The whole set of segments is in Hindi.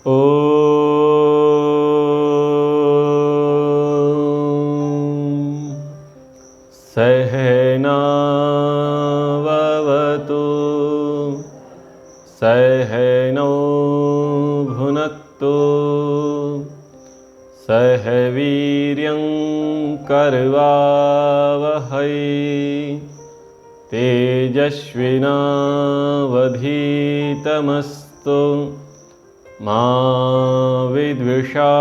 सहनाववतु सहनौ भुनक्तु सह वीर्यं करवावहै तेजस्विनावधीतमस्तु मा विद्विषावहै।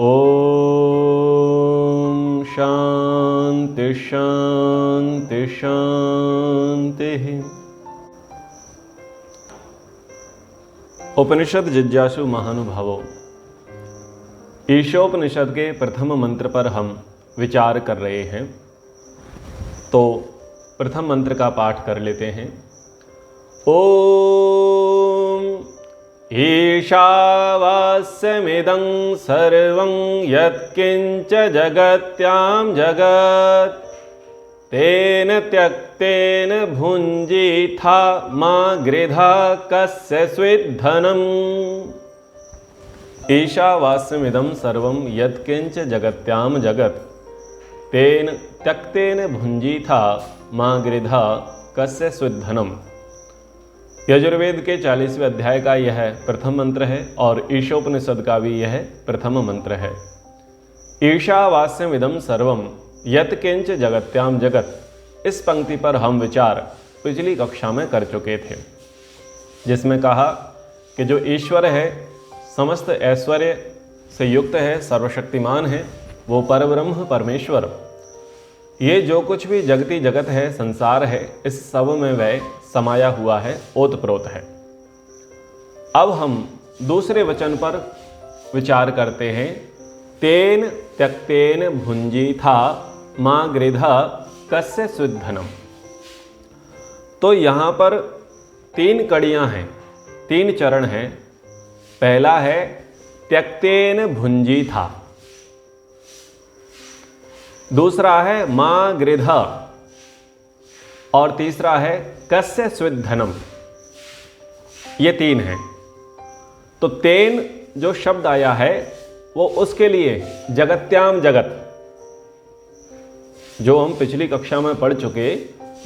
ओम शांति शांति शांति। उपनिषद जिज्ञासु महानुभावों, ईशोपनिषद के प्रथम मंत्र पर हम विचार कर रहे हैं, तो प्रथम मंत्र का पाठ कर लेते हैं। ओम ईशावास्यमिदं सर्वं यत्किंच जगत्यां जगत् तेन त्यक्तेन भुञ्जीथा मा गृधा कस्य स्विद्धनम्। ईशावास्यमिदं सर्वं यत्किंच जगत्यां जगत् तेन त्यक्तेन भुञ्जीथा मा गृधा कस्य स्विद्धनम्। यजुर्वेद के 40वें अध्याय का यह प्रथम मंत्र है और ईशोपनिषद का भी यह प्रथम मंत्र है। ईशावास्यमिदं सर्वं यत्किंच जगत्याम जगत, इस पंक्ति पर हम विचार पिछली कक्षा में कर चुके थे, जिसमें कहा कि जो ईश्वर है, समस्त ऐश्वर्य से युक्त है, सर्वशक्तिमान है, वो परब्रह्म परमेश्वर, ये जो कुछ भी जगती जगत है, संसार है, इस सब में वह समाया हुआ है, ओतप्रोत है। अब हम दूसरे वचन पर विचार करते हैं। तेन त्यक्तेन भुञ्जीथा मा गृधा कस्य स्विद्धनम्। तो यहाँ पर तीन कड़ियाँ हैं, तीन चरण हैं। पहला है त्यक्तेन भुञ्जीथा, दूसरा है मा गृधा और तीसरा है कस्य स्विद्धनम्। ये तीन हैं। तो तेन जो शब्द आया है वो उसके लिए जगत्याम जगत, जो हम पिछली कक्षा में पढ़ चुके,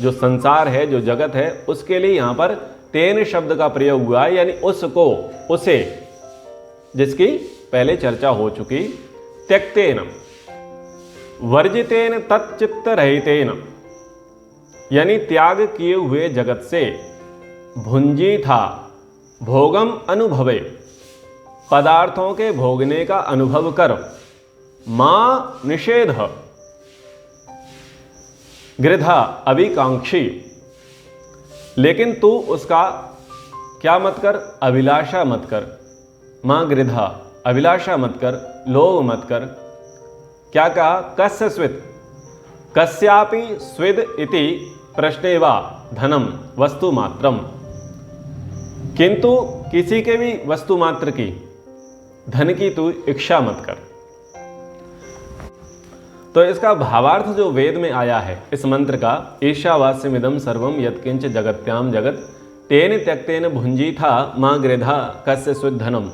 जो संसार है, जो जगत है, उसके लिए यहाँ पर तेन शब्द का प्रयोग हुआ है, यानी उसको, उसे, जिसकी पहले चर्चा हो चुकी। त्यक्तेन वर्जितेन तच्चित्त रहितेन, यानी त्याग किए हुए जगत से, भुंजी था भोगम अनुभवे, पदार्थों के भोगने का अनुभव कर, मां निषेध गृधा अभिकांक्षी, लेकिन तू उसका क्या मत कर, अभिलाषा मत कर। मां गृधा, अभिलाषा मत कर, लोभ मत कर। क्या कहा, कस्य स्विद, कस्यापि स्विद इति प्रश्नेवा धनम वस्तु मात्रम, किंतु किसी के भी वस्तु मात्र की, धन की तू इच्छा मत कर। तो इसका भावार्थ जो वेद में आया है इस मंत्र का, ईशावास्यमिदं सर्वं यत्किंच जगत्याम जगत तेन त्यक्तेन भुञ्जीथा मा गृधा कस्य स्विद्धनम्।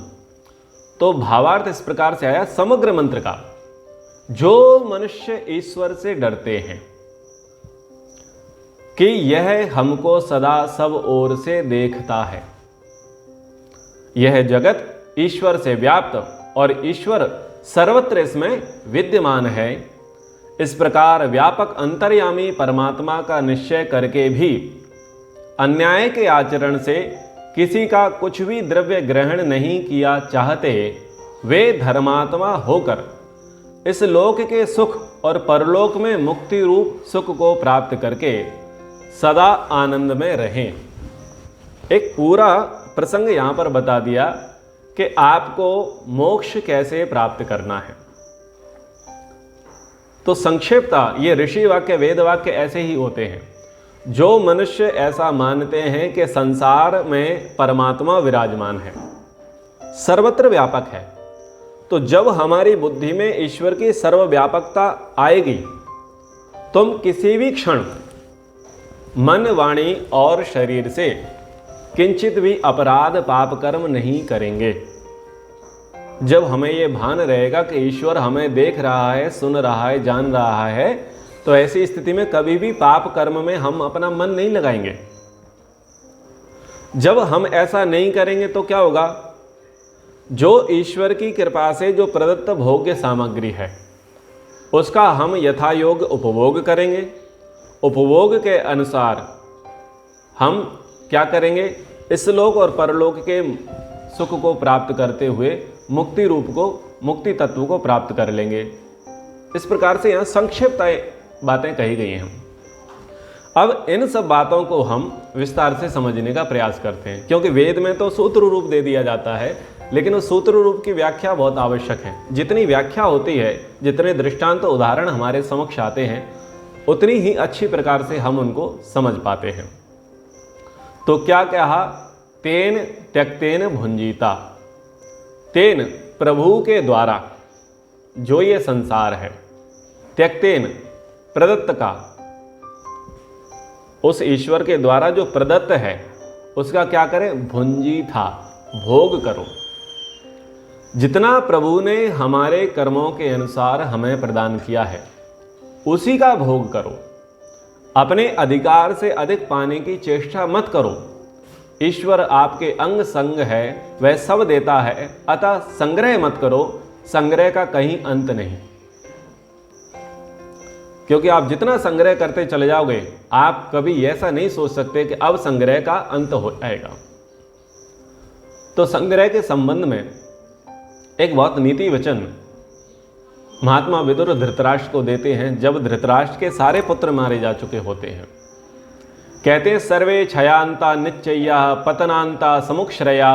तो भावार्थ इस प्रकार से आया समग्र मंत्र का। जो मनुष्य ईश्वर से डरते हैं कि यह हमको सदा सब ओर से देखता है, यह जगत ईश्वर से व्याप्त और ईश्वर सर्वत्र इसमें विद्यमान है, इस प्रकार व्यापक अंतर्यामी परमात्मा का निश्चय करके भी अन्याय के आचरण से किसी का कुछ भी द्रव्य ग्रहण नहीं किया चाहते, वे धर्मात्मा होकर इस लोक के सुख और परलोक में मुक्ति रूप सुख को प्राप्त करके सदा आनंद में रहें। एक पूरा प्रसंग यहां पर बता दिया कि आपको मोक्ष कैसे प्राप्त करना है। तो संक्षेपता, ये ऋषि वाक्य, वेद वाक्य ऐसे ही होते हैं। जो मनुष्य ऐसा मानते हैं कि संसार में परमात्मा विराजमान है, सर्वत्र व्यापक है, तो जब हमारी बुद्धि में ईश्वर की सर्वव्यापकता आएगी, तुम किसी भी क्षण मन, वाणी और शरीर से किंचित भी अपराध पाप कर्म नहीं करेंगे। जब हमें ये भान रहेगा कि ईश्वर हमें देख रहा है, सुन रहा है, जान रहा है, तो ऐसी स्थिति में कभी भी पाप कर्म में हम अपना मन नहीं लगाएंगे। जब हम ऐसा नहीं करेंगे तो क्या होगा, जो ईश्वर की कृपा से जो प्रदत्त भोग्य सामग्री है उसका हम यथा योग्य उपभोग करेंगे। उपभोग के अनुसार हम क्या करेंगे, इस लोक और परलोक के सुख को प्राप्त करते हुए मुक्ति रूप को, मुक्ति तत्व को प्राप्त कर लेंगे। इस प्रकार से यहाँ संक्षिप्त बातें कही गई हैं। अब इन सब बातों को हम विस्तार से समझने का प्रयास करते हैं, क्योंकि वेद में तो सूत्र रूप दे दिया जाता है, लेकिन उस सूत्र रूप की व्याख्या बहुत आवश्यक है। जितनी व्याख्या होती है, जितने दृष्टांत उदाहरण हमारे समक्ष आते हैं, उतनी ही अच्छी प्रकार से हम उनको समझ पाते हैं। तो क्या कहा, तेन त्यक्तेन भुंजीता। तेन प्रभु के द्वारा जो ये संसार है, त्यक्तेन प्रदत्त का, उस ईश्वर के द्वारा जो प्रदत्त है उसका क्या करें, भुंजी था, भोग करो। जितना प्रभु ने हमारे कर्मों के अनुसार हमें प्रदान किया है उसी का भोग करो। अपने अधिकार से अधिक पाने की चेष्टा मत करो। ईश्वर आपके अंग संग है, वह सब देता है, अतः संग्रह मत करो। संग्रह का कहीं अंत नहीं, क्योंकि आप जितना संग्रह करते चले जाओगे आप कभी ऐसा नहीं सोच सकते कि अब संग्रह का अंत हो जाएगा। तो संग्रह के संबंध में एक बहुत नीति वचन महात्मा विदुर धृतराष्ट्र को देते हैं, जब धृतराष्ट्र के सारे पुत्र मारे जा चुके होते हैं। कहते हैं, सर्वे क्षयांता निश्चय्या पतनांता समुक्षरया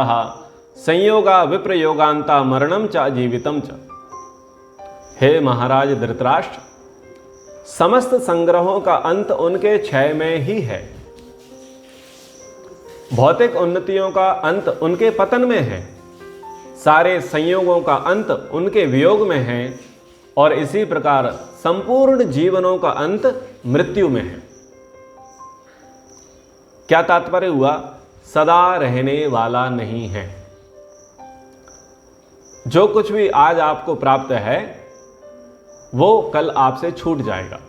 संयोगा विप्रयोगांता मरणम च जीवितम च। हे महाराज धृतराष्ट्र, समस्त संग्रहों का अंत उनके क्षय में ही है। भौतिक उन्नतियों का अंत उनके पतन में है। सारे संयोगों का अंत उनके वियोग में है, और इसी प्रकार संपूर्ण जीवनों का अंत मृत्यु में है। क्या तात्पर्य हुआ, सदा रहने वाला नहीं है। जो कुछ भी आज आपको प्राप्त है वो कल आपसे छूट जाएगा।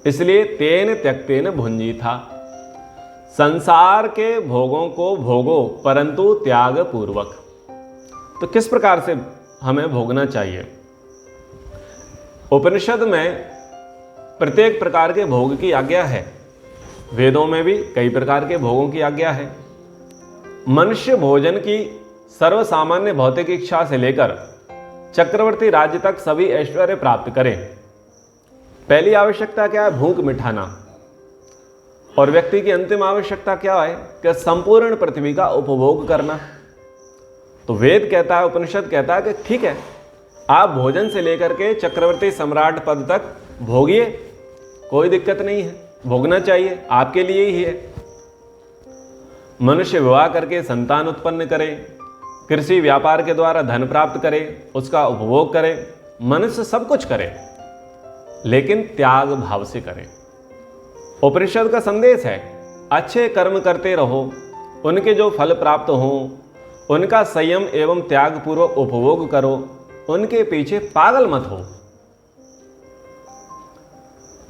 इसलिए तेन त्यक्तेन भुंजी था। संसार के भोगों को भोगो, परंतु त्याग पूर्वक। तो किस प्रकार से हमें भोगना चाहिए? उपनिषद में प्रत्येक प्रकार के भोग की आज्ञा है। वेदों में भी कई प्रकार के भोगों की आज्ञा है। मनुष्य भोजन की सर्वसामान्य भौतिक इच्छा से लेकर चक्रवर्ती राज्य तक सभी ऐश्वर्य प्राप्त करें। पहली आवश्यकता क्या है? भूख मिटाना। और व्यक्ति की अंतिम आवश्यकता क्या है? कि संपूर्ण पृथ्वी का उपभोग करना। तो वेद कहता है, उपनिषद कहता है कि ठीक है, आप भोजन से लेकर के चक्रवर्ती सम्राट पद तक भोगिए, कोई दिक्कत नहीं है, भोगना चाहिए, आपके लिए ही है। मनुष्य विवाह करके संतान उत्पन्न करे, कृषि व्यापार के द्वारा धन प्राप्त करे, उसका उपभोग करे, मनुष्य सब कुछ करे, लेकिन त्याग भाव से करे। उपनिषद का संदेश है, अच्छे कर्म करते रहो, उनके जो फल प्राप्त हों उनका संयम एवं त्याग पूर्वक उपभोग करो, उनके पीछे पागल मत हो।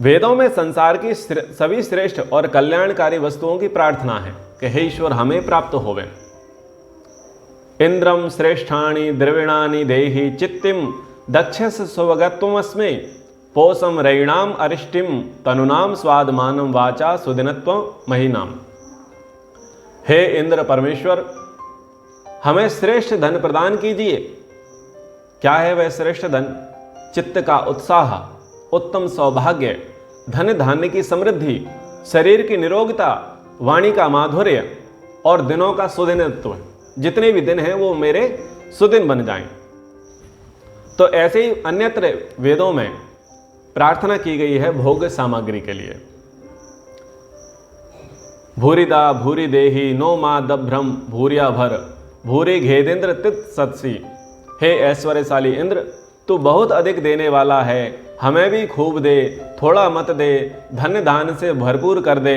वेदों में संसार की सभी श्रेष्ठ और कल्याणकारी वस्तुओं की प्रार्थना है कि हे ईश्वर हमें प्राप्त होवे। इंद्रम श्रेष्ठानि द्रविणानि देहि चित्तिम दक्षस स्वगत्वमस्मै पोषम रैणाम अरिष्टिम तनुनाम स्वादमानम वाचा सुदिनत्वम महीनाम। हे इंद्र परमेश्वर, हमें श्रेष्ठ धन प्रदान कीजिए। क्या है वह श्रेष्ठ धन? चित्त का उत्साह, उत्तम सौभाग्य, धन धान्य की समृद्धि, शरीर की निरोगता, वाणी का माधुर्य और दिनों का सुदिनत्व। जितने भी दिन हैं वो मेरे सुदिन बन जाएं। तो ऐसे ही अन्यत्र वेदों में प्रार्थना की गई है भोग सामग्री के लिए। भूरिदा भूरि देहि नो मा दभ्रम भूरिया भर भूरि घेदेंद्र तित सत्सी। हे ऐश्वर्यशाली इंद्र, तू बहुत अधिक देने वाला है, हमें भी खूब दे, थोड़ा मत दे, धन्य दान से भरपूर कर दे।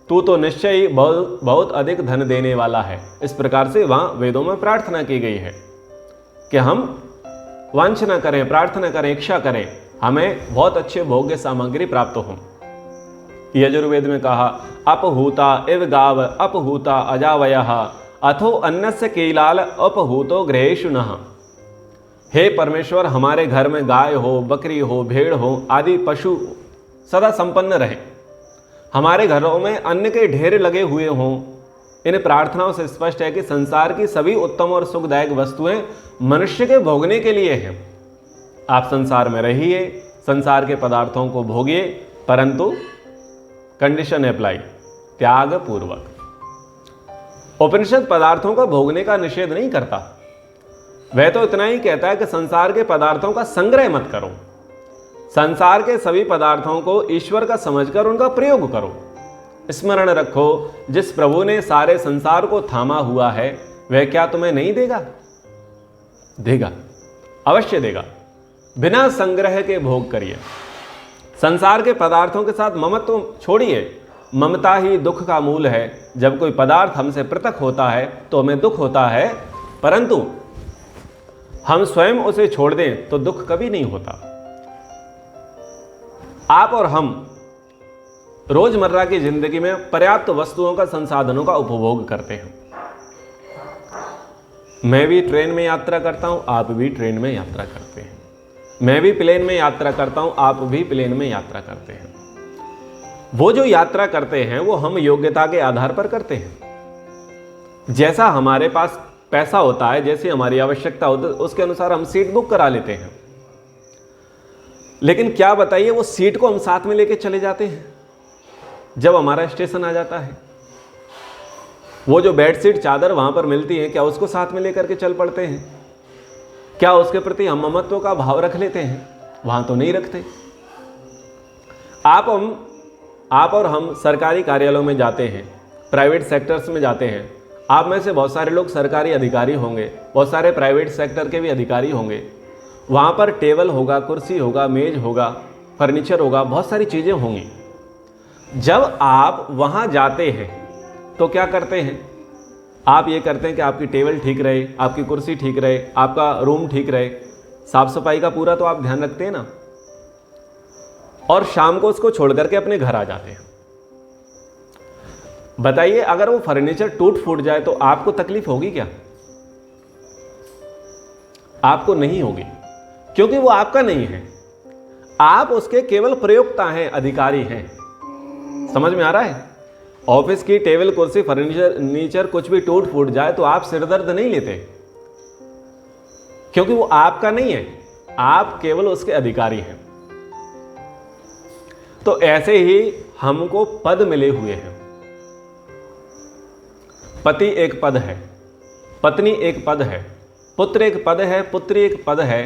तू तो निश्चय ही बहुत बहुत अधिक धन देने वाला है। इस प्रकार से वहां वेदों में प्रार्थना की गई है कि हम वांछना करें, प्रार्थना करें, इच्छा करें, हमें बहुत अच्छे भोग्य सामग्री प्राप्त हो। यजुर्वेद में कहा अपहूता इव गाव अपहूता अजावयः अथो अन्नस्य कीलाल अपहूतो गृहेषु नः। हे परमेश्वर, हमारे घर में गाय हो, बकरी हो, भेड़ हो आदि पशु सदा संपन्न रहे, हमारे घरों में अन्न के ढेर लगे हुए हों। इन प्रार्थनाओं से स्पष्ट है कि संसार की सभी उत्तम और सुखदायक वस्तुएं मनुष्य के भोगने के लिए हैं। आप संसार में रहिए, संसार के पदार्थों को भोगिए, परंतु कंडीशन अप्लाई, त्याग पूर्वक। उपनिषद पदार्थों का भोगने का निषेध नहीं करता, वह तो इतना ही कहता है कि संसार के पदार्थों का संग्रह मत करो, संसार के सभी पदार्थों को ईश्वर का समझकर उनका प्रयोग करो। स्मरण रखो, जिस प्रभु ने सारे संसार को थामा हुआ है वह क्या तुम्हें नहीं देगा? देगा, अवश्य देगा। बिना संग्रह के भोग करिए। संसार के पदार्थों के साथ ममत्व छोड़िए, ममता ही दुख का मूल है। जब कोई पदार्थ हमसे पृथक होता है तो हमें दुख होता है, परंतु हम स्वयं उसे छोड़ दें तो दुख कभी नहीं होता। आप और हम रोजमर्रा की जिंदगी में पर्याप्त वस्तुओं का, संसाधनों का उपभोग करते हैं। मैं भी ट्रेन में यात्रा करता हूं, आप भी ट्रेन में यात्रा करते हैं। मैं भी प्लेन में यात्रा करता हूं, आप भी प्लेन में यात्रा करते हैं। वो जो यात्रा करते हैं वो हम योग्यता के आधार पर करते हैं। जैसा हमारे पास पैसा होता है, जैसी हमारी आवश्यकता होती है, उसके अनुसार हम सीट बुक करा लेते हैं। लेकिन क्या बताइए, वो सीट को हम साथ में लेके चले जाते हैं जब हमारा स्टेशन आ जाता है? वो जो बेडशीट, चादर वहां पर मिलती है, क्या उसको साथ में लेकर के चल पड़ते हैं? क्या उसके प्रति हम ममत्व का भाव रख लेते हैं? वहां तो नहीं रखते। आप और हम सरकारी कार्यालयों में जाते हैं, प्राइवेट सेक्टर्स में जाते हैं। आप में से बहुत सारे लोग सरकारी अधिकारी होंगे, बहुत सारे प्राइवेट सेक्टर के भी अधिकारी होंगे। वहाँ पर टेबल होगा, कुर्सी होगा, मेज होगा, फर्नीचर होगा, बहुत सारी चीज़ें होंगी। जब आप वहाँ जाते हैं तो क्या करते हैं? आप ये करते हैं कि आपकी टेबल ठीक रहे, आपकी कुर्सी ठीक रहे, आपका रूम ठीक रहे, साफ सफाई का पूरा तो आप ध्यान रखते हैं ना। और शाम को उसको छोड़ करके अपने घर आ जाते हैं। बताइए, अगर वो फर्नीचर टूट फूट जाए तो आपको तकलीफ होगी क्या? आपको नहीं होगी, क्योंकि वो आपका नहीं है। आप उसके केवल प्रयोक्ता हैं, अधिकारी हैं। समझ में आ रहा है? ऑफिस की टेबल, कुर्सी, फर्नीचर कुछ भी टूट फूट जाए तो आप सिरदर्द नहीं लेते, क्योंकि वो आपका नहीं है, आप केवल उसके अधिकारी हैं। तो ऐसे ही हमको पद मिले हुए हैं। पति एक पद है, पत्नी एक पद है, पुत्र एक पद है, पुत्री एक पद है।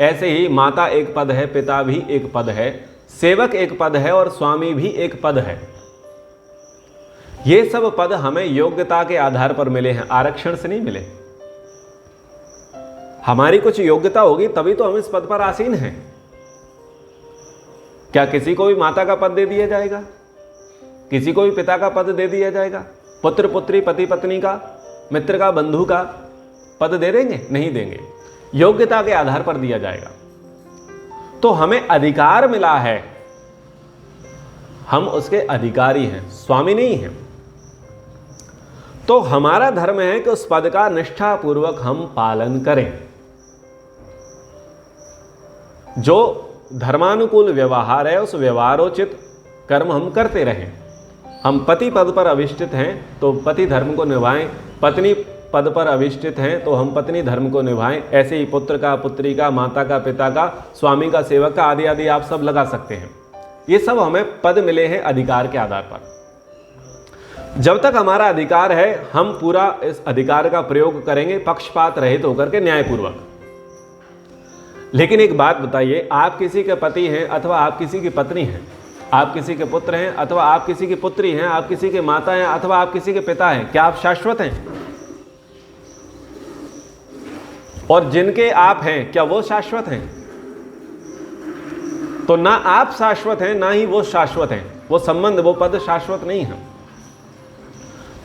ऐसे ही माता एक पद है, पिता भी एक पद है, सेवक एक पद है और स्वामी भी एक पद है। ये सब पद हमें योग्यता के आधार पर मिले हैं, आरक्षण से नहीं मिले। हमारी कुछ योग्यता होगी तभी तो हम इस पद पर आसीन हैं। क्या किसी को भी माता का पद दे दिया जाएगा? किसी को भी पिता का पद दे दिया जाएगा? पुत्र पुत्री, पति पत्नी का, मित्र का, बंधु का पद दे देंगे? नहीं देंगे। योग्यता के आधार पर दिया जाएगा। तो हमें अधिकार मिला है, हम उसके अधिकारी हैं, स्वामी नहीं हैं। तो हमारा धर्म है कि उस पद का निष्ठापूर्वक हम पालन करें। जो धर्मानुकूल व्यवहार है उस व्यवहारोचित कर्म हम करते रहें। हम पति पद पर अभिष्ठित हैं तो पति धर्म को निभाएं, पत्नी पद पर अभिष्ठित हैं तो हम पत्नी धर्म को निभाएं। ऐसे ही पुत्र का, पुत्री का, माता का, पिता का, स्वामी का, सेवक का, आदि आदि आप सब लगा सकते हैं। ये सब हमें पद मिले हैं अधिकार के आधार पर। जब तक हमारा अधिकार है हम पूरा इस अधिकार का प्रयोग करेंगे, पक्षपात रहित होकर के, न्यायपूर्वक। लेकिन एक बात बताइए, आप किसी के पति हैं अथवा आप किसी की पत्नी हैं, आप किसी के पुत्र हैं अथवा आप किसी की पुत्री हैं, आप किसी के माता हैं अथवा आप किसी के पिता हैं, क्या आप शाश्वत हैं? और जिनके आप हैं क्या वो शाश्वत हैं? तो ना आप शाश्वत हैं ना ही वो शाश्वत हैं। वो संबंध, वो पद शाश्वत नहीं है।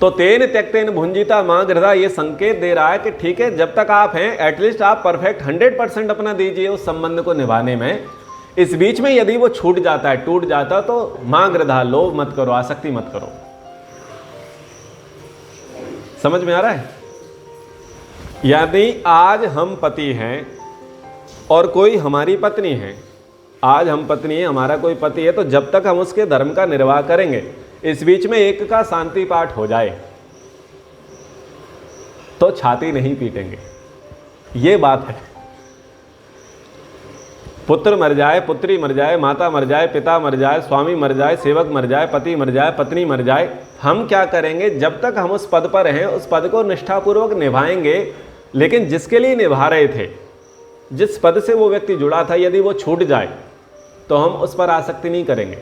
तो तेन त्यक्तेन भुंजिता मां गृधा, ये संकेत दे रहा है कि ठीक है, जब तक आप हैं एटलीस्ट आप परफेक्ट 100% अपना दीजिए उस संबंध को निभाने में। इस बीच में यदि वो छूट जाता है, टूट जाता, तो मां गृधा, लोभ मत करो, आसक्ति मत करो। समझ में आ रहा है? यदि आज हम पति हैं और कोई हमारी पत्नी है, आज हम पत्नी है, हमारा कोई पति है, तो जब तक हम उसके धर्म का निर्वाह करेंगे, इस बीच में एक का शांति पाठ हो जाए तो छाती नहीं पीटेंगे। ये बात है। पुत्र मर जाए, पुत्री मर जाए, माता मर जाए, पिता मर जाए, स्वामी मर जाए, सेवक मर जाए, पति मर जाए, पत्नी मर जाए, हम क्या करेंगे? जब तक हम उस पद पर हैं, उस पद को निष्ठापूर्वक निभाएंगे। लेकिन जिसके लिए निभा रहे थे, जिस पद से वो व्यक्ति जुड़ा था, यदि वो छूट जाए तो हम उस पर आसक्ति नहीं करेंगे,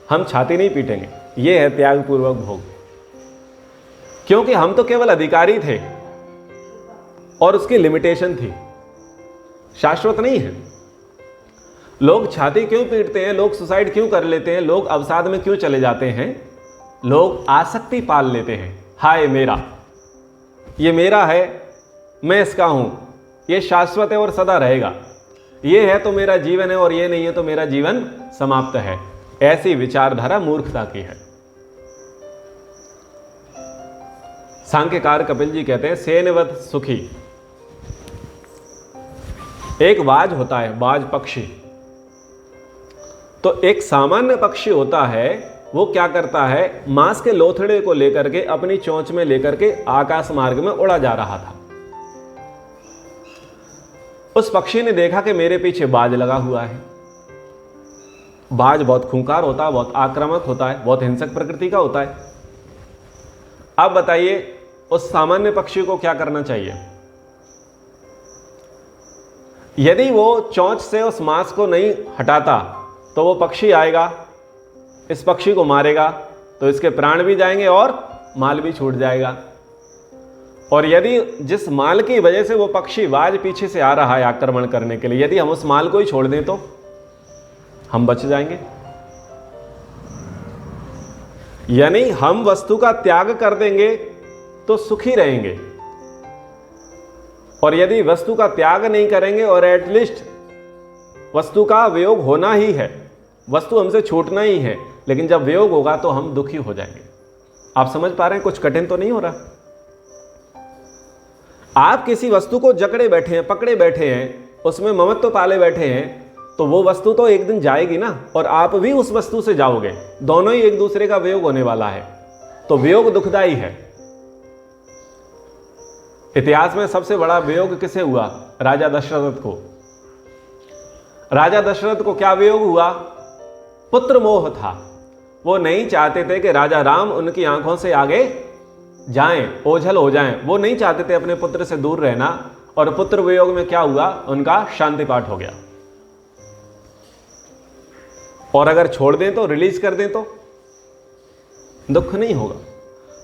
हम छाती नहीं पीटेंगे। ये है त्यागपूर्वक भोग। क्योंकि हम तो केवल अधिकारी थे और उसकी लिमिटेशन थी, शाश्वत नहीं है। लोग छाती क्यों पीटते हैं, लोग सुसाइड क्यों कर लेते हैं, लोग अवसाद में क्यों चले जाते हैं? लोग आसक्ति पाल लेते हैं। हाय मेरा, ये मेरा है, मैं इसका हूं, ये शाश्वत है और सदा रहेगा, ये है तो मेरा जीवन है और ये नहीं है तो मेरा जीवन समाप्त है। ऐसी विचारधारा मूर्खता की है। सांख्यकार कपिल जी कहते हैं, सेनवत सुखी। एक बाज होता है, बाज पक्षी। तो एक सामान्य पक्षी होता है, वो क्या करता है, मांस के लोथड़े को लेकर के अपनी चोंच में लेकर के आकाश मार्ग में उड़ा जा रहा था। उस पक्षी ने देखा कि मेरे पीछे बाज लगा हुआ है। बाज बहुत खूंखार होता है, बहुत आक्रामक होता है, बहुत हिंसक प्रकृति का होता है। अब बताइए उस सामान्य पक्षी को क्या करना चाहिए? यदि वो चोंच से उस मांस को नहीं हटाता तो वो पक्षी आएगा, इस पक्षी को मारेगा, तो इसके प्राण भी जाएंगे और माल भी छूट जाएगा। और यदि जिस माल की वजह से वो पक्षी बाज पीछे से आ रहा है आक्रमण करने के लिए, यदि हम उस माल को ही छोड़ दें तो हम बच जाएंगे। यानी हम वस्तु का त्याग कर देंगे तो सुखी रहेंगे, और यदि वस्तु का त्याग नहीं करेंगे और एटलीस्ट वस्तु का वियोग होना ही है, वस्तु हमसे छूटना ही है, लेकिन जब वियोग होगा तो हम दुखी हो जाएंगे। आप समझ पा रहे हैं? कुछ कठिन तो नहीं हो रहा। आप किसी वस्तु को जकड़े बैठे हैं, पकड़े बैठे हैं, उसमें ममत्व पाले बैठे हैं, तो वो वस्तु तो एक दिन जाएगी ना, और आप भी उस वस्तु से जाओगे। दोनों ही एक दूसरे का वियोग होने वाला है, तो वियोग दुखदाई है। इतिहास में सबसे बड़ा वियोग किसे हुआ? राजा दशरथ को। राजा दशरथ को क्या वियोग हुआ? पुत्र मोह था। वो नहीं चाहते थे कि राजा राम उनकी आंखों से आगे जाएं, ओझल हो जाएं। वो नहीं चाहते थे अपने पुत्र से दूर रहना, और पुत्र वियोग में क्या हुआ? उनका शांति पाठ हो गया। और अगर छोड़ दें तो, रिलीज कर दें तो दुख नहीं होगा।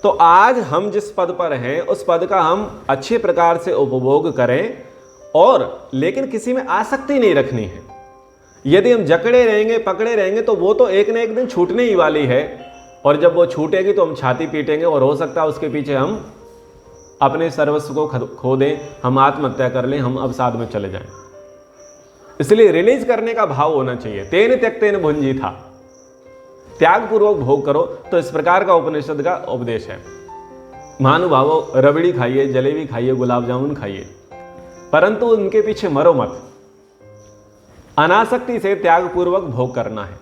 तो आज हम जिस पद पर हैं, उस पद का हम अच्छे प्रकार से उपभोग करें, और लेकिन किसी में आसक्ति नहीं रखनी है। यदि हम जकड़े रहेंगे, पकड़े रहेंगे, तो वो तो एक न एक दिन छूटने ही वाली है, और जब वो छूटेगी तो हम छाती पीटेंगे, और हो सकता है उसके पीछे हम अपने सर्वस्व को खो दें, हम आत्महत्या कर लें, हम अवसाद में चले जाएं। इसलिए रिलीज करने का भाव होना चाहिए। तेन त्यक्तेन भुंजीथा, त्याग पूर्वक भोग करो। तो इस प्रकार का उपनिषद का उपदेश है। महानुभावों, रबड़ी खाइए, जलेबी खाइए, गुलाब जामुन खाइए, परंतु उनके पीछे मरो मत। अनासक्ति से त्याग पूर्वक भोग करना है।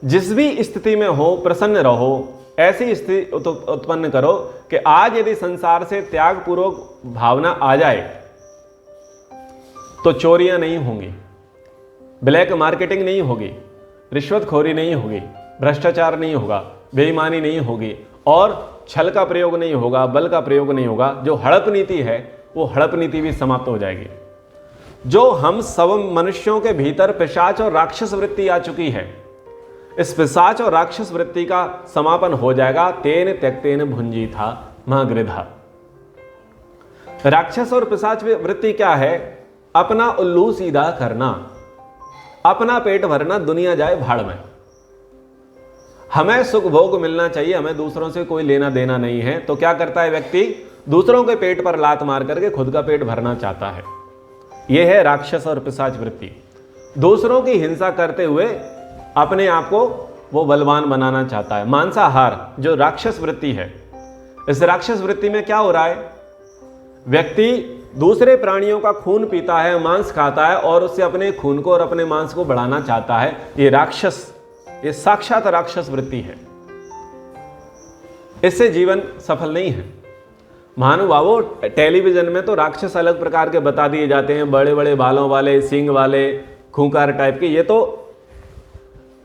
जिस भी स्थिति में हो प्रसन्न रहो। ऐसी स्थिति उत्पन्न करो कि आज यदि संसार से त्याग पूर्वक भावना आ जाए तो चोरियां नहीं होंगी, ब्लैक मार्केटिंग नहीं होगी, रिश्वतखोरी नहीं होगी, भ्रष्टाचार नहीं होगा, बेईमानी नहीं होगी, और छल का प्रयोग नहीं होगा, बल का प्रयोग नहीं होगा। जो हड़प नीति है वो हड़प नीति भी समाप्त हो जाएगी। जो हम सब मनुष्यों के भीतर पिशाच और राक्षस वृत्ति आ चुकी है, इस पिशाच और राक्षस वृत्ति का समापन हो जाएगा। तेन त्यक्तेन भुंजीथा मां गृधा। राक्षस और पिशाच वृत्ति क्या है? अपना उल्लू सीधा करना, अपना पेट भरना, दुनिया जाए भाड़ में। हमें सुख भोग मिलना चाहिए, हमें दूसरों से कोई लेना देना नहीं है। तो क्या करता है व्यक्ति, दूसरों के पेट पर लात मार करके खुद का पेट भरना चाहता है। यह है राक्षस और पिशाच वृत्ति। दूसरों की हिंसा करते हुए अपने आप को वो बलवान बनाना चाहता है। मांसाहार जो राक्षस वृत्ति है, इस राक्षस वृत्ति में क्या हो रहा है, व्यक्ति दूसरे प्राणियों का खून पीता है, मांस खाता है और उससे अपने खून को और अपने मांस को बढ़ाना चाहता है। ये राक्षस, ये साक्षात राक्षस वृत्ति है। इससे जीवन सफल नहीं है। महानुभावों, टेलीविजन में तो राक्षस अलग प्रकार के बता दिए जाते हैं, बड़े बड़े बालों वाले, सींग वाले, खूंखार टाइप के। ये तो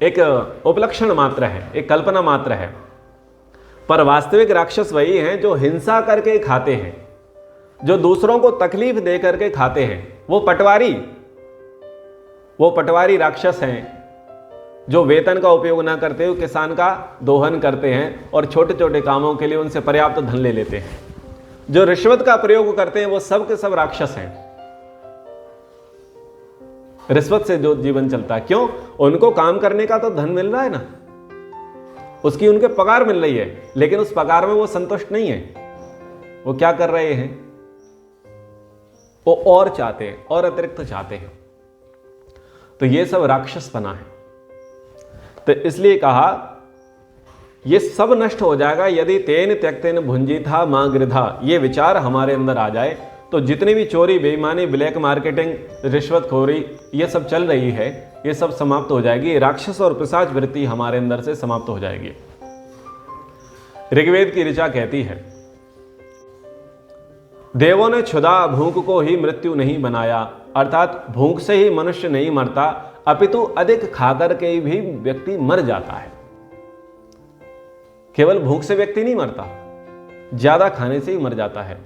एक उपलक्षण मात्र है, एक कल्पना मात्र है। पर वास्तविक राक्षस वही हैं जो हिंसा करके खाते हैं, जो दूसरों को तकलीफ दे करके खाते हैं। वो पटवारी राक्षस हैं जो वेतन का उपयोग ना करते हुए किसान का दोहन करते हैं और छोटे छोटे कामों के लिए उनसे पर्याप्त धन ले लेते हैं। जो रिश्वत का प्रयोग करते हैं वो सब के सब राक्षस हैं। रिश्वत से जो जीवन चलता है, क्यों? उनको काम करने का तो धन मिल रहा है ना, उसकी उनके पगार मिल रही है, लेकिन उस पगार में वो संतुष्ट नहीं है। वो क्या कर रहे हैं, वो और चाहते हैं, और अतिरिक्त चाहते हैं। तो ये सब राक्षसपना है। तो इसलिए कहा ये सब नष्ट हो जाएगा यदि तेन त्यक्तेन भुंजिथा मां गृधा, ये विचार हमारे अंदर आ जाए तो जितनी भी चोरी, बेईमानी, ब्लैक मार्केटिंग, रिश्वतखोरी ये सब चल रही है, ये सब समाप्त हो जाएगी। राक्षस और पिशाच वृत्ति हमारे अंदर से समाप्त हो जाएगी। ऋग्वेद की ऋचा कहती है, देवों ने क्षुधा भूख को ही मृत्यु नहीं बनाया, अर्थात भूख से ही मनुष्य नहीं मरता, अपितु अधिक खाकर के भी व्यक्ति मर जाता है। केवल भूख से व्यक्ति नहीं मरता, ज्यादा खाने से ही मर जाता है।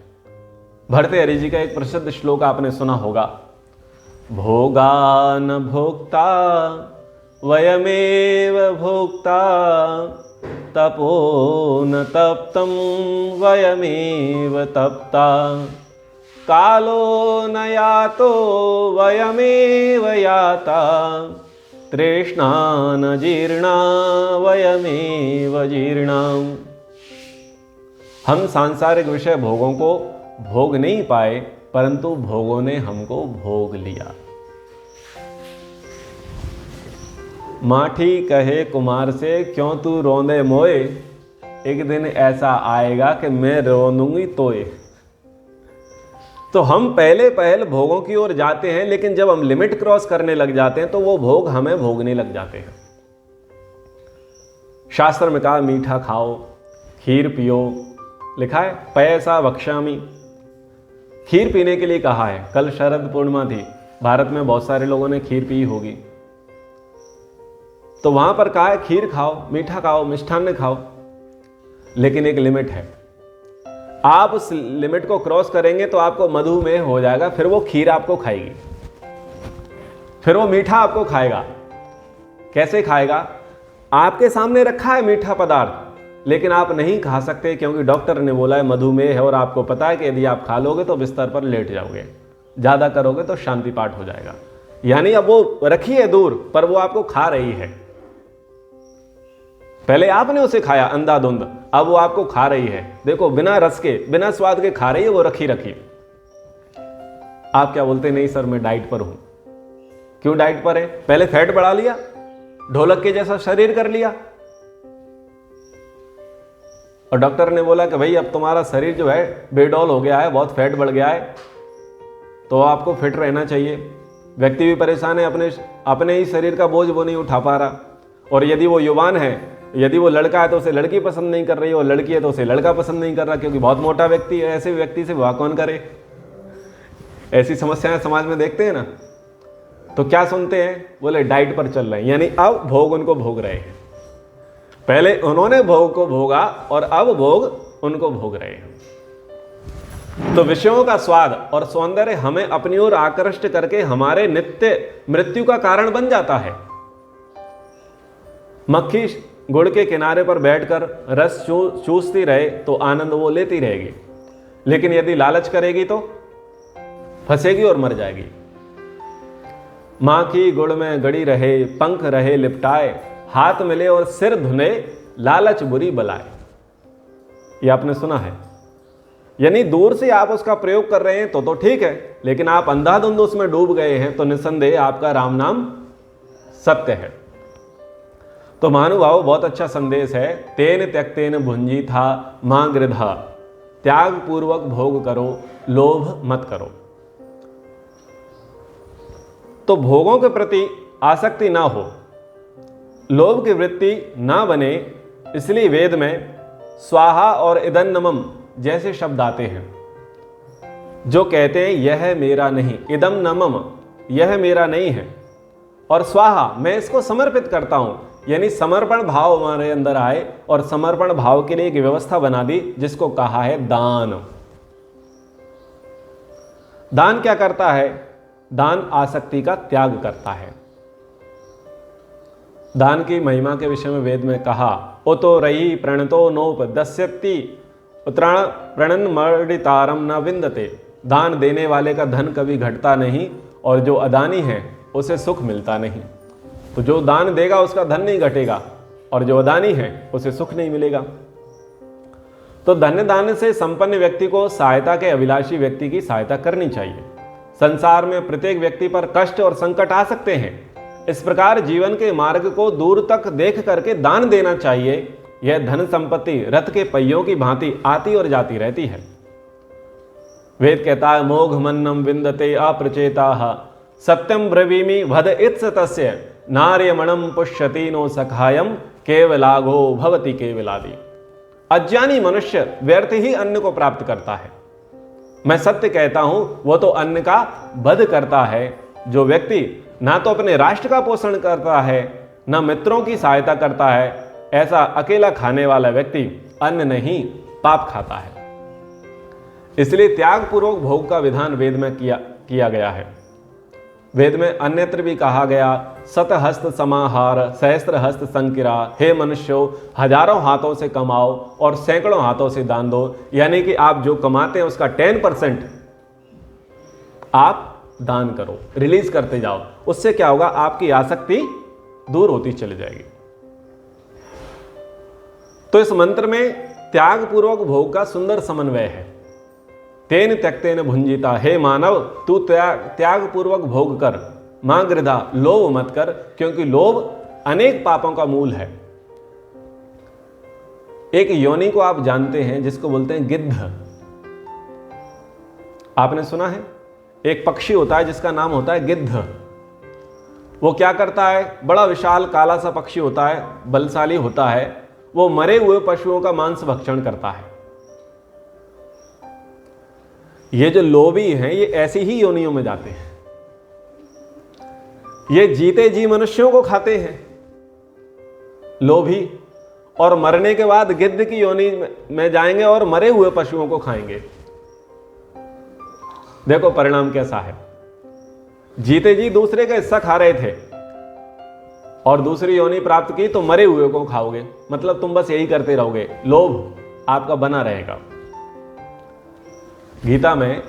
भर्तृहरि जी का एक प्रसिद्ध श्लोक आपने सुना होगा, भोगा न भोक्ता वयमेव भोक्ता, तपो न तप्तम वयमेव तप्ता, कालो न यातो वयमेव याता, तृष्णा न जीर्णा वयमेव जीर्णाम। हम सांसारिक विषय भोगों को भोग नहीं पाए, परंतु भोगों ने हमको भोग लिया। माठी कहे कुमार से, क्यों तू रोंदे मोए, एक दिन ऐसा आएगा कि मैं रोंदूंगी तोए। तो हम पहले भोगों की ओर जाते हैं, लेकिन जब हम लिमिट क्रॉस करने लग जाते हैं तो वो भोग हमें भोगने लग जाते हैं। शास्त्र में कहा मीठा खाओ, खीर पियो, लिखा है पैसा बख्शामी। खीर पीने के लिए कहा है। कल शरद पूर्णिमा थी, भारत में बहुत सारे लोगों ने खीर पी होगी, तो वहां पर कहा है खीर खाओ, मीठा खाओ, मिष्ठान्न खाओ, लेकिन एक लिमिट है। आप उस लिमिट को क्रॉस करेंगे तो आपको मधुमेह हो जाएगा, फिर वो खीर आपको खाएगी, फिर वो मीठा आपको खाएगा। कैसे खाएगा? आपके सामने रखा है मीठा पदार्थ, लेकिन आप नहीं खा सकते क्योंकि डॉक्टर ने बोला है मधुमेह है, और आपको पता है कि यदि आप खा लोगे तो बिस्तर पर लेट जाओगे, ज्यादा करोगे तो शांति पाठ हो जाएगा। यानी अब वो रखी है दूर, पर वो आपको खा रही है। पहले आपने उसे खाया अंधाधुंध, अब वो आपको खा रही है। देखो, बिना रस के, बिना स्वाद के खा रही है, वो रखी। आप क्या बोलते? नहीं सर, मैं डाइट पर हूं। क्यों डाइट पर है? पहले फैट बढ़ा लिया, ढोलक के जैसा शरीर कर लिया, और डॉक्टर ने बोला कि भाई अब तुम्हारा शरीर जो है बेडौल हो गया है, बहुत फैट बढ़ गया है, तो आपको फिट रहना चाहिए। व्यक्ति भी परेशान है, अपने ही शरीर का बोझ वो नहीं उठा पा रहा। और यदि वो युवान है, यदि वो लड़का है तो उसे लड़की पसंद नहीं कर रही है, और लड़की है तो उसे लड़का पसंद नहीं कर रहा क्योंकि बहुत मोटा व्यक्ति है। ऐसे व्यक्ति से विवाह कौन करे? ऐसी समस्याएं समाज में देखते हैं ना। तो क्या सुनते हैं? बोले डाइट पर चल रहे हैं, यानी अब भोग उनको भोग रहे हैं। पहले उन्होंने भोग को भोगा और अब भोग उनको भोग रहे हैं। तो विषयों का स्वाद और सौंदर्य हमें अपनी ओर आकृष्ट करके हमारे नित्य मृत्यु का कारण बन जाता है। मक्खी गुड़ के किनारे पर बैठकर रस चूसती रहे तो आनंद वो लेती रहेगी, लेकिन यदि लालच करेगी तो फंसेगी और मर जाएगी। माखी गुड़ में गड़ी रहे, पंख रहे लिपटाए, हाथ मिले और सिर धुने, लालच बुरी बलाए। ये आपने सुना है। यानी दूर से आप उसका प्रयोग कर रहे हैं तो ठीक है, लेकिन आप अंधाधुंध उसमें डूब गए हैं तो निस्संदेह आपका राम नाम सत्य है। तो महानुभाव, बहुत अच्छा संदेश है। तेन त्यक्तेन भुंजी था मां गृधा, त्याग पूर्वक भोग करो, लोभ मत करो। तो भोगों के प्रति आसक्ति ना हो, लोभ की वृत्ति ना बने, इसलिए वेद में स्वाहा और इदन्नमम जैसे शब्द आते हैं जो कहते हैं यह मेरा नहीं, इदम नमम यह मेरा नहीं है, और स्वाहा मैं इसको समर्पित करता हूं। यानी समर्पण भाव हमारे अंदर आए और समर्पण भाव के लिए एक व्यवस्था बना दी जिसको कहा है दान। दान क्या करता है? दान आसक्ति का त्याग करता है। दान की महिमा के विषय में वेद में कहा, उतो रई प्रणतो नोप दस्यति उत्तराण प्रणन मर्डितारम न विंदते। दान देने वाले का धन कभी घटता नहीं और जो अदानी है उसे सुख मिलता नहीं। तो जो दान देगा उसका धन नहीं घटेगा और जो अदानी है उसे सुख नहीं मिलेगा। तो धन्य दान से संपन्न व्यक्ति को सहायता के अभिलाषी व्यक्ति की सहायता करनी चाहिए। संसार में प्रत्येक व्यक्ति पर कष्ट और संकट आ सकते हैं, इस प्रकार जीवन के मार्ग को दूर तक देख करके दान देना चाहिए। यह धन संपत्ति रथ के पहियों की भांति आती और जाती रहती है। वेद कहता है, मोघ मन्नम विंदते अप्रचेताः सत्यम ब्रवीमि वद इत्स तस्य नार्यमणम पुष्यति नो सखायम केवलाघो भवति केवलादि। अज्ञानी मनुष्य व्यर्थ ही अन्न को प्राप्त करता है। मैं सत्य कहता हूं, वो तो अन्न का वध करता है। जो व्यक्ति ना तो अपने राष्ट्र का पोषण करता है ना मित्रों की सहायता करता है, ऐसा अकेला खाने वाला व्यक्ति अन्न नहीं पाप खाता है। इसलिए त्याग पूर्वक भोग का विधान वेद में किया गया है। वेद में अन्यत्र भी कहा गया, शतहस्त समाहार सहस्त्र हस्त संकिरा। हे मनुष्यों, हजारों हाथों से कमाओ और सैकड़ों हाथों से दान दो। यानी कि आप जो कमाते हैं उसका 10% आप दान करो, रिलीज करते जाओ। उससे क्या होगा? आपकी आसक्ति दूर होती चली जाएगी। तो इस मंत्र में त्याग पूर्वक भोग का सुंदर समन्वय है। तेन त्यक्तेन भुंजिता, हे मानव तू त्याग पूर्वक भोग कर, मां गृधा लोभ मत कर, क्योंकि लोभ अनेक पापों का मूल है। एक योनि को आप जानते हैं जिसको बोलते हैं गिद्ध। आपने सुना है? एक पक्षी होता है जिसका नाम होता है गिद्ध। वो क्या करता है? बड़ा विशाल काला सा पक्षी होता है, बलशाली होता है। वो मरे हुए पशुओं का मांस भक्षण करता है। ये जो लोभी हैं ये ऐसी ही योनियों में जाते हैं। ये जीते जी मनुष्यों को खाते हैं लोभी, और मरने के बाद गिद्ध की योनि में जाएंगे और मरे हुए पशुओं को खाएंगे। देखो परिणाम कैसा है। जीते जी दूसरे का हिस्सा खा रहे थे और दूसरी योनि प्राप्त की तो मरे हुए को खाओगे। मतलब तुम बस यही करते रहोगे, लोभ आपका बना रहेगा। गीता में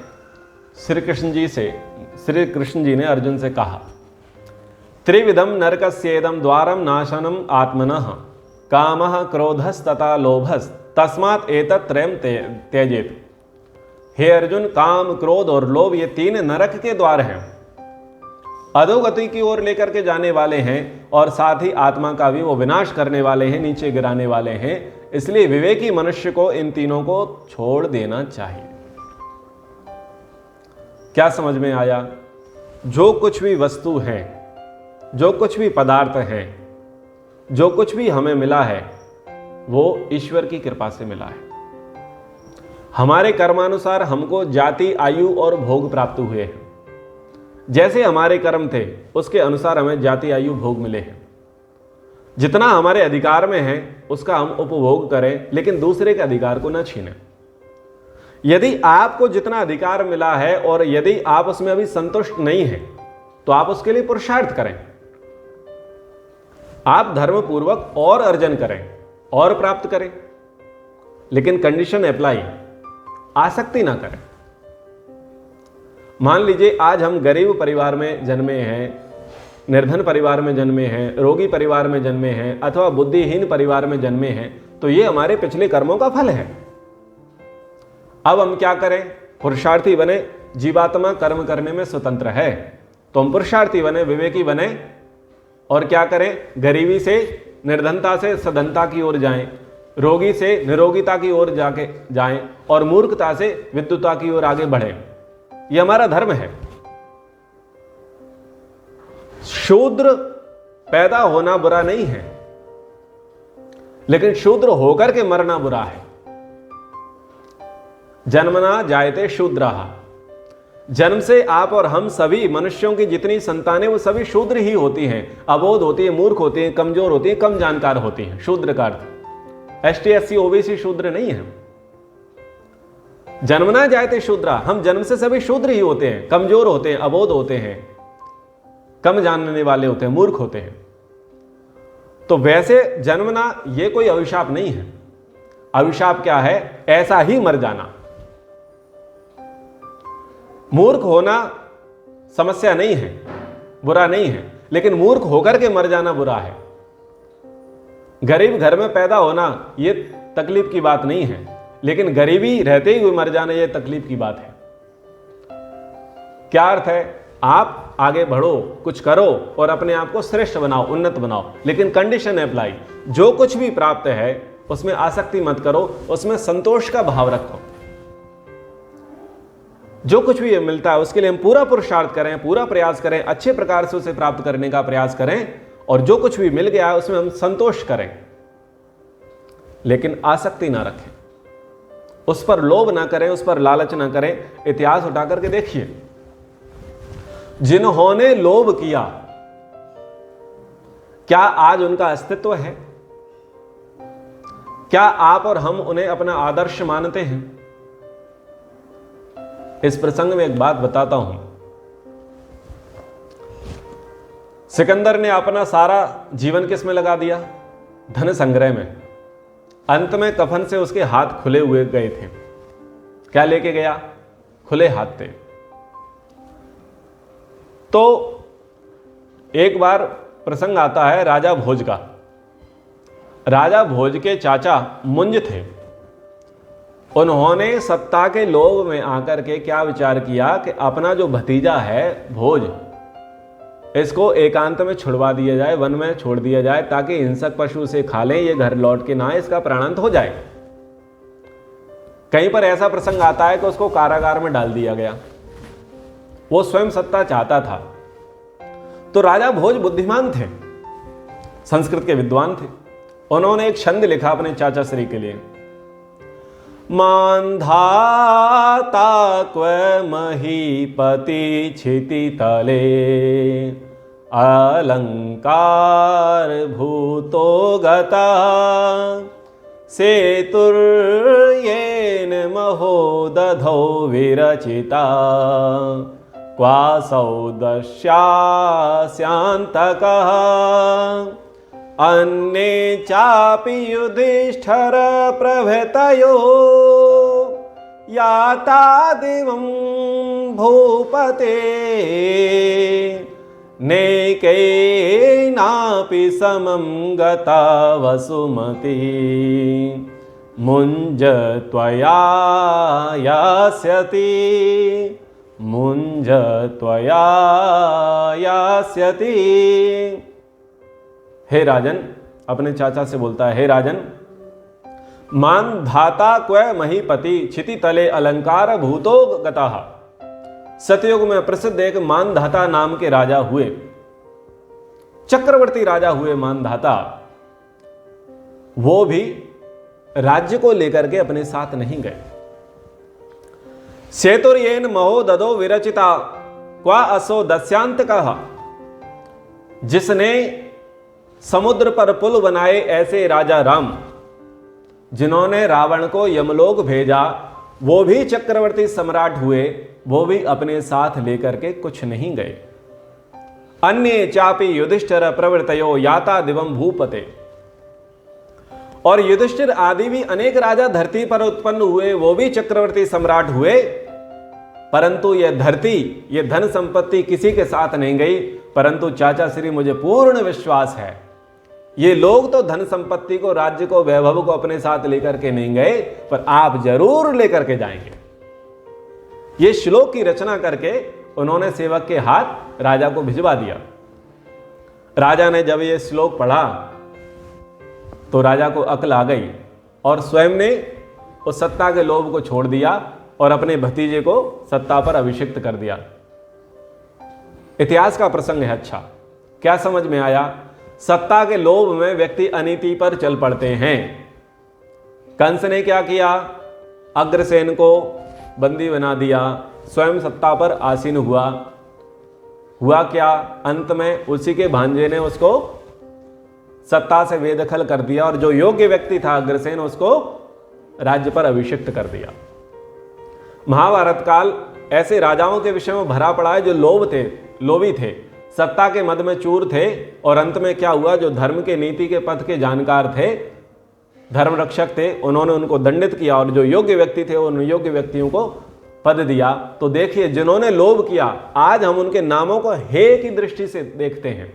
श्री कृष्ण जी ने अर्जुन से कहा, त्रिविधम नरकस्येदम द्वारम नाशनम आत्मनः कामः क्रोधस्तथा लोभस् तस्मात् एतत् त्रयम् त्यजेत। हे अर्जुन, काम क्रोध और लोभ ये 3 नरक के द्वार हैं, अधोगति की ओर लेकर के जाने वाले हैं और साथ ही आत्मा का भी वो विनाश करने वाले हैं, नीचे गिराने वाले हैं। इसलिए विवेकी मनुष्य को इन तीनों को छोड़ देना चाहिए। क्या समझ में आया? जो कुछ भी वस्तु है, जो कुछ भी पदार्थ है, जो कुछ भी हमें मिला है वो ईश्वर की कृपा से मिला है। हमारे कर्मानुसार हमको जाति, आयु और भोग प्राप्त हुए हैं। जैसे हमारे कर्म थे उसके अनुसार हमें जाति, आयु, भोग मिले हैं। जितना हमारे अधिकार में है उसका हम उपभोग करें, लेकिन दूसरे के अधिकार को न छीनें। यदि आपको जितना अधिकार मिला है और यदि आप उसमें अभी संतुष्ट नहीं हैं तो आप उसके लिए पुरुषार्थ करें। आप धर्म पूर्वक और अर्जन करें और प्राप्त करें, लेकिन कंडीशन अप्लाई, आसक्ति ना करें। मान लीजिए आज हम गरीब परिवार में जन्मे हैं निर्धन परिवार में जन्मे हैं, रोगी परिवार में जन्मे हैं अथवा बुद्धिहीन परिवार में जन्मे हैं, तो ये हमारे पिछले कर्मों का फल है। अब हम क्या करें? पुरुषार्थी बने। जीवात्मा कर्म करने में स्वतंत्र है, तो हम पुरुषार्थी बने, विवेकी बने और क्या करें? गरीबी से निर्धनता से सधनता की ओर जाएं, रोगी से निरोगिता की ओर जाके जाएं और मूर्खता से विद्वता की ओर आगे बढ़ें। यह हमारा धर्म है। शूद्र पैदा होना बुरा नहीं है, लेकिन शूद्र होकर के मरना बुरा है। जन्मना जायते शूद्राः। जन्म से आप और हम सभी मनुष्यों की जितनी संतानें वो सभी शूद्र ही होती हैं, अबोध होती है, मूर्ख होती हैं, कमजोर होती हैं, कम जानकार होती हैं। शूद्र का अर्थ एसटी एससी ओबीसी शूद्र नहीं है। जन्मना जायते शूद्रा, हम जन्म से सभी शूद्र ही होते हैं, कमजोर होते हैं, अबोध होते हैं, कम जानने वाले होते हैं, मूर्ख होते हैं। तो वैसे जन्मना यह कोई अभिशाप नहीं है। अभिशाप क्या है? ऐसा ही मर जाना। मूर्ख होना समस्या नहीं है, बुरा नहीं है, लेकिन मूर्ख होकर के मर जाना बुरा है। गरीब घर में पैदा होना यह तकलीफ की बात नहीं है, लेकिन गरीबी रहते ही हुए मर जाना यह तकलीफ की बात है। क्या अर्थ है? आप आगे बढ़ो, कुछ करो और अपने आप को श्रेष्ठ बनाओ, उन्नत बनाओ, लेकिन कंडीशन अप्लाई। जो कुछ भी प्राप्त है उसमें आसक्ति मत करो, उसमें संतोष का भाव रखो। जो कुछ भी मिलता है उसके लिए हम पूरा पुरुषार्थ करें, पूरा प्रयास करें, अच्छे प्रकार से उसे प्राप्त करने का प्रयास करें और जो कुछ भी मिल गया है उसमें हम संतोष करें, लेकिन आसक्ति ना रखें, उस पर लोभ ना करें, उस पर लालच ना करें। इतिहास उठा करके देखिए, जिन्होंने लोभ किया क्या आज उनका अस्तित्व है? क्या आप और हम उन्हें अपना आदर्श मानते हैं? इस प्रसंग में एक बात बताता हूं। सिकंदर ने अपना सारा जीवन किस में लगा दिया? धन संग्रह में। अंत में कफन से उसके हाथ खुले हुए गए थे। क्या लेके गया? खुले हाथ थे। तो एक बार प्रसंग आता है राजा भोज का। राजा भोज के चाचा मुंज थे। उन्होंने सत्ता के लोभ में आकर के क्या विचार किया कि अपना जो भतीजा है भोज, इसको एकांत में छुड़वा दिया जाए, वन में छोड़ दिया जाए, ताकि हिंसक पशु से खा लें, ये घर लौट के ना आए, इसका प्राणांत हो जाए। कहीं पर ऐसा प्रसंग आता है कि उसको कारागार में डाल दिया गया। वो स्वयं सत्ता चाहता था। तो राजा भोज बुद्धिमान थे, संस्कृत के विद्वान थे। उन्होंने एक छंद लिखा अपने चाचा श्री के लिए। मांधाता क्व महीपति क्षिति तले अलंकार भूतो गता सेतुर्येन महोदधौ विरचिता क्वासौ दस्यास्यान्तकः अन्ये चापि युधिष्ठिर प्रभृतयो याता दिवं भूपते नैकेनापि समं गता वसुमती मुञ्ज त्वया यास्यति मुञ्ज त्वया यास्यति। हे राजन, अपने चाचा से बोलता है, हे राजन, मान धाता क्व महीपति क्षिति तले अलंकार भूतो गताः। सतयुग में प्रसिद्ध एक मानधाता नाम के राजा हुए, चक्रवर्ती राजा हुए मानधाता। वो भी राज्य को लेकर के अपने साथ नहीं गए। सेतुर्येन महोदधो विरचिता क्वा असो दस्यांतकः। जिसने समुद्र पर पुल बनाए ऐसे राजा राम, जिन्होंने रावण को यमलोक भेजा, वो भी चक्रवर्ती सम्राट हुए, वो भी अपने साथ लेकर के कुछ नहीं गए। अन्ये चापि युधिष्ठिर प्रवृतयो याता दिवं भूपते। और युधिष्ठिर आदि भी अनेक राजा धरती पर उत्पन्न हुए, वो भी चक्रवर्ती सम्राट हुए, परंतु यह धरती, यह धन संपत्ति किसी के साथ नहीं गई, परंतु चाचा श्री मुझे पूर्ण विश्वास है ये लोग तो धन संपत्ति को, राज्य को, वैभव को अपने साथ लेकर के नहीं गए, पर आप जरूर लेकर के जाएंगे। ये श्लोक की रचना करके उन्होंने सेवक के हाथ राजा को भिजवा दिया। राजा ने जब ये श्लोक पढ़ा तो राजा को अक्ल आ गई और स्वयं ने उस सत्ता के लोभ को छोड़ दिया और अपने भतीजे को सत्ता पर अभिषिक्त कर दिया। इतिहास का प्रसंग है। अच्छा, क्या समझ में आया? सत्ता के लोभ में व्यक्ति अनीति पर चल पड़ते हैं। कंस ने क्या किया? अग्रसेन को बंदी बना दिया, स्वयं सत्ता पर आसीन हुआ। हुआ क्या? अंत में उसी के भांजे ने उसको सत्ता से बेदखल कर दिया और जो योग्य व्यक्ति था अग्रसेन, उसको राज्य पर अभिषिक्त कर दिया। महाभारत काल ऐसे राजाओं के विषय में भरा पड़ा है जो लोभी थे, सत्ता के मद में चूर थे, और अंत में क्या हुआ? जो धर्म के, नीति के, पथ के जानकार थे, धर्म रक्षक थे, उन्होंने उनको दंडित किया और जो योग्य व्यक्ति थे उन योग्य व्यक्तियों को पद दिया। तो देखिए, जिन्होंने लोभ किया आज हम उनके नामों को हे की दृष्टि से देखते हैं,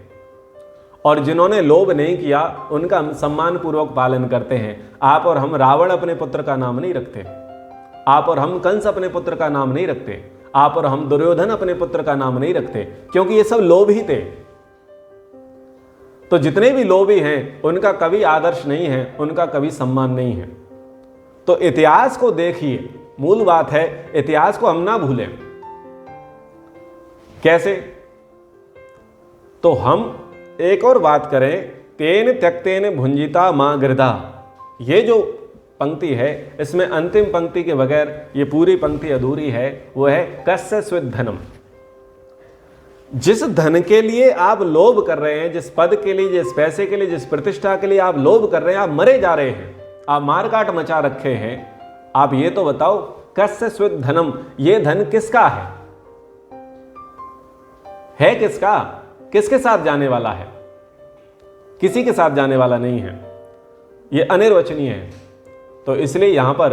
और जिन्होंने लोभ नहीं किया उनका हम सम्मान पूर्वक पालन करते हैं। आप और हम रावण अपने पुत्र का नाम नहीं रखते, आप और हम कंस अपने पुत्र का नाम नहीं रखते, आप और हम दुर्योधन अपने पुत्र का नाम नहीं रखते, क्योंकि ये सब लोभ ही थे। तो जितने भी लोभी हैं उनका कभी आदर्श नहीं है, उनका कभी सम्मान नहीं है। तो इतिहास को देखिए, मूल बात है इतिहास को हम ना भूलें। कैसे? तो हम एक और बात करें, तेन त्यक्तेन भुंजिता मां गृधा। ये जो पंक्ति है इसमें अंतिम पंक्ति के बगैर ये पूरी पंक्ति अधूरी है। वो है कस्य स्वित धनम। जिस धन के लिए आप लोभ कर रहे हैं, जिस पद के लिए, जिस पैसे के लिए, जिस प्रतिष्ठा के लिए आप लोभ कर रहे हैं, आप मरे जा रहे हैं, आप मारकाट मचा रखे हैं। आप ये तो बताओ, कस्य स्वित धनम, ये धन किसका है किसका? किसके साथ जाने वाला है? किसी के साथ जाने वाला नहीं है, ये अनिर्वचनीय है। तो इसलिए यहां पर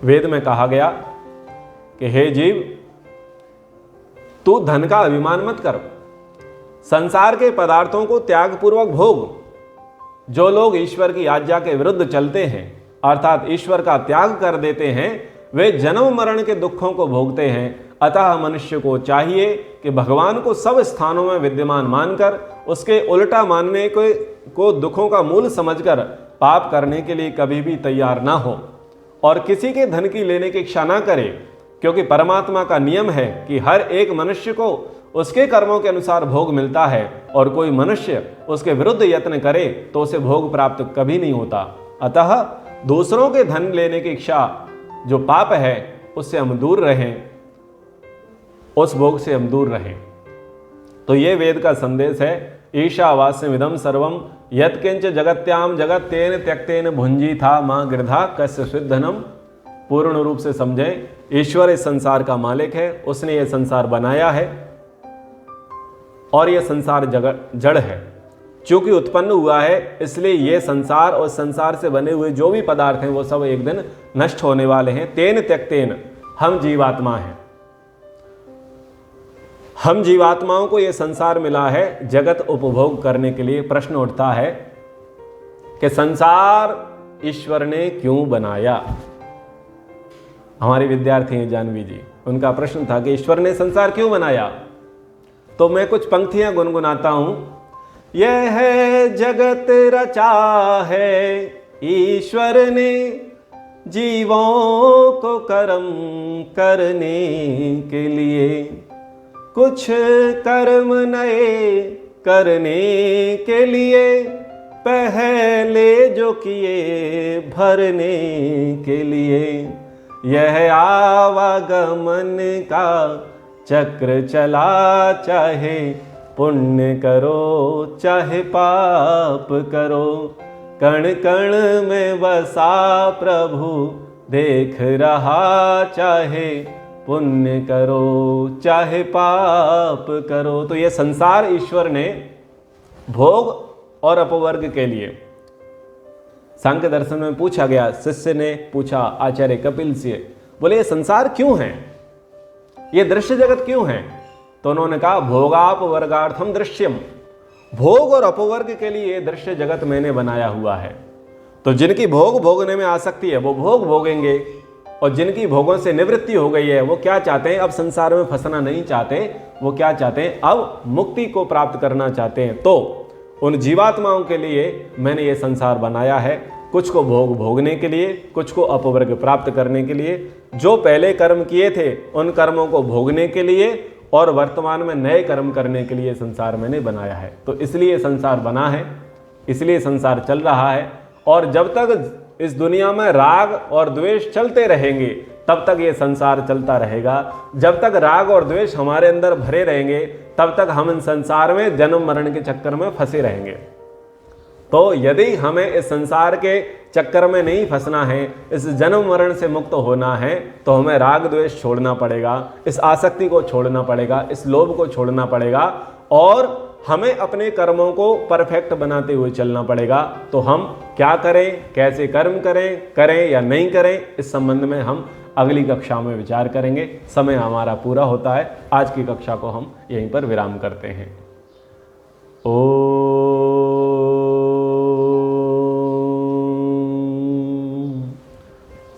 वेद में कहा गया कि हे जीव, तू धन का अभिमान मत कर, संसार के पदार्थों को त्यागपूर्वक भोग। जो लोग ईश्वर की आज्ञा के विरुद्ध चलते हैं, अर्थात ईश्वर का त्याग कर देते हैं, वे जन्म मरण के दुखों को भोगते हैं। अतः मनुष्य को चाहिए कि भगवान को सब स्थानों में विद्यमान मानकर उसके उल्टा मानने को दुखों का मूल समझकर पाप करने के लिए कभी भी तैयार ना हो और किसी के धन की लेने की इच्छा ना करे, क्योंकि परमात्मा का नियम है कि हर एक मनुष्य को उसके कर्मों के अनुसार भोग मिलता है, और कोई मनुष्य उसके विरुद्ध यत्न करे तो उसे भोग प्राप्त कभी नहीं होता। अतः दूसरों के धन लेने की इच्छा जो पाप है उससे हम दूर रहें, उस भोग से हम दूर रहें। तो ये वेद का संदेश है। ईशावास्यमिदं सर्वम यत्किंच जगत्याम जगत तेन त्यक्तेन भुंजी था मां गृधा कस्य स्वित धनम। पूर्ण रूप से समझें, ईश्वर इस संसार का मालिक है, उसने ये संसार बनाया है और ये संसार जड़ है। चूंकि उत्पन्न हुआ है इसलिए ये संसार और संसार से बने हुए जो भी पदार्थ हैं वो सब एक दिन नष्ट होने वाले हैं। तेन त्यक्तेन, हम जीवात्मा हैं, हम जीवात्माओं को ये संसार मिला है जगत उपभोग करने के लिए। प्रश्न उठता है कि संसार ईश्वर ने क्यों बनाया? हमारी विद्यार्थी हैं जानवी जी, उनका प्रश्न था कि ईश्वर ने संसार क्यों बनाया? तो मैं कुछ पंक्तियां गुनगुनाता हूं। यह जगत रचा है ईश्वर ने, जीवों को कर्म करने के लिए, कुछ कर्म नए करने के लिए, पहले जो किए भरने के लिए। यह आवागमन का चक्र चला, चाहे पुण्य करो चाहे पाप करो, कण कण में बसा प्रभु देख रहा, चाहे पुण्य करो चाहे पाप करो। तो ये संसार ईश्वर ने भोग और अपवर्ग के लिए, सांख्य दर्शन में पूछा गया, शिष्य ने पूछा आचार्य कपिल से, बोले ये संसार क्यों है, ये दृश्य जगत क्यों है? तो उन्होंने कहा भोगापवर्गार्थम दृश्यम, भोग और अपवर्ग के लिए दृश्य जगत मैंने बनाया हुआ है। तो जिनकी भोग भोगने में आसक्ति है वो भोग भोगेंगे, और जिनकी भोगों से निवृत्ति हो गई है वो क्या चाहते हैं, अब संसार में फंसना नहीं चाहते, वो क्या चाहते हैं, अब मुक्ति को प्राप्त करना चाहते हैं। तो उन जीवात्माओं के लिए मैंने ये संसार बनाया है, कुछ को भोग भोगने के लिए, कुछ को अपवर्ग प्राप्त करने के लिए, जो पहले कर्म किए थे उन कर्मों को भोगने के लिए, और वर्तमान में नए कर्म करने के लिए संसार मैंने बनाया है। तो इसलिए संसार बना है, इसलिए संसार चल रहा है। और जब तक इस दुनिया में राग और द्वेष चलते रहेंगे तब तक ये संसार चलता रहेगा। जब तक राग और द्वेष हमारे अंदर भरे रहेंगे तब तक हम इन संसार में जन्म मरण के चक्कर में फंसे रहेंगे। तो यदि हमें इस संसार के चक्कर में नहीं फंसना है, इस जन्म मरण से मुक्त होना है, तो हमें राग द्वेष छोड़ना पड़ेगा, इस आसक्ति को छोड़ना पड़ेगा, इस लोभ को छोड़ना पड़ेगा, और हमें अपने कर्मों को परफेक्ट बनाते हुए चलना पड़ेगा। तो हम क्या करें, कैसे कर्म करें या नहीं करें, इस संबंध में हम अगली कक्षा में विचार करेंगे। समय हमारा पूरा होता है, आज की कक्षा को हम यहीं पर विराम करते हैं।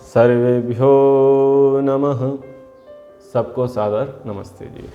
सर्वेभ्यो नमः। सबको सादर नमस्ते जी।